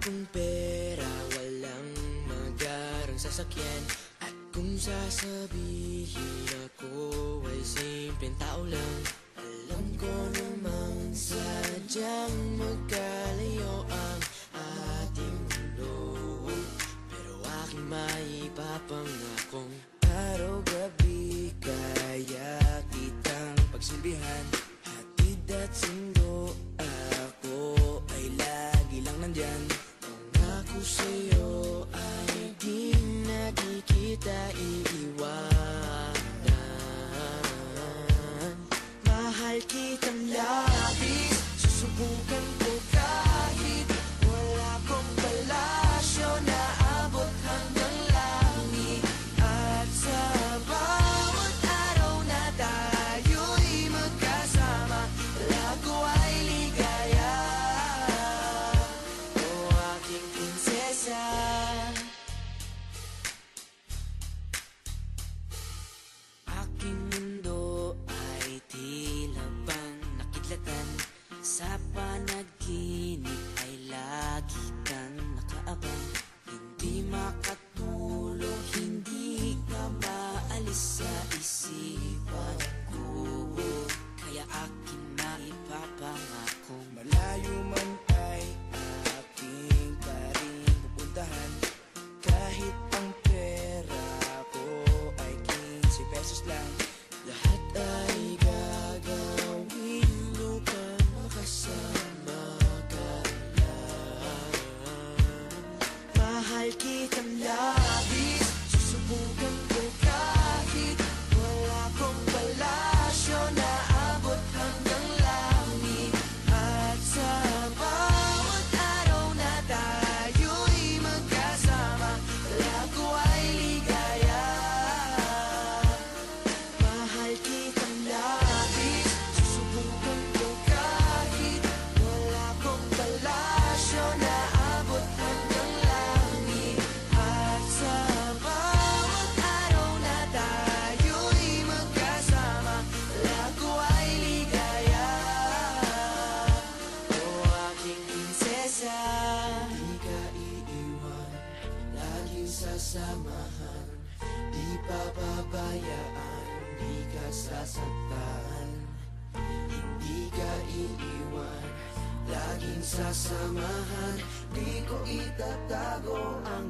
akong pera, walang magarang sasakyan. At kung sasabihin ako ay simpleng tao lang, alam ko namang sadyang magkalayo ang ating mundo. Pero aking maipapangakong araw-gabi kaya kitang pagsilbihan. Hatid at sundo ako ay lagi lang nandyan. Pangako sa'yo ay di na di kita iiwanan. Mahal kitang labis, susubukan ko kahit wala kong palasyo na abot hanggang langit. At sa bawat araw na tayo'y magkasama, lago ay ligaya. O aking prinsesa, aking mundo ay tila bang nakidlatan. Sa panaginip ay lagi kang nakaabang. Hindi makatulog, hindi ka maalis sa isipan ko. Kaya aking maipapangakong malayo man ay aking pa rin pupuntahan. Kahit ang pera ko ay 15 pesos lang, lahat ay gagawin upang makasama ka lang. Mahal kitang labis, susubukan ko kahit wala kong palasyo na abot hanggang langit. At sa bawat araw na tayo'y magkasama, lago ay ligaya. Mahal kitang labis, susubukan ko kahit wala kong palasyo na abot hanggang langit. At sa bawat araw na tayo'y magkasama, lago ay ligaya. O aking prinsesa, di ka iiwan, laging sasamahan. Di papabayaan, di ka sasaktan. Hindi ka iiwan, laging sasamahan. Di ko itatago ang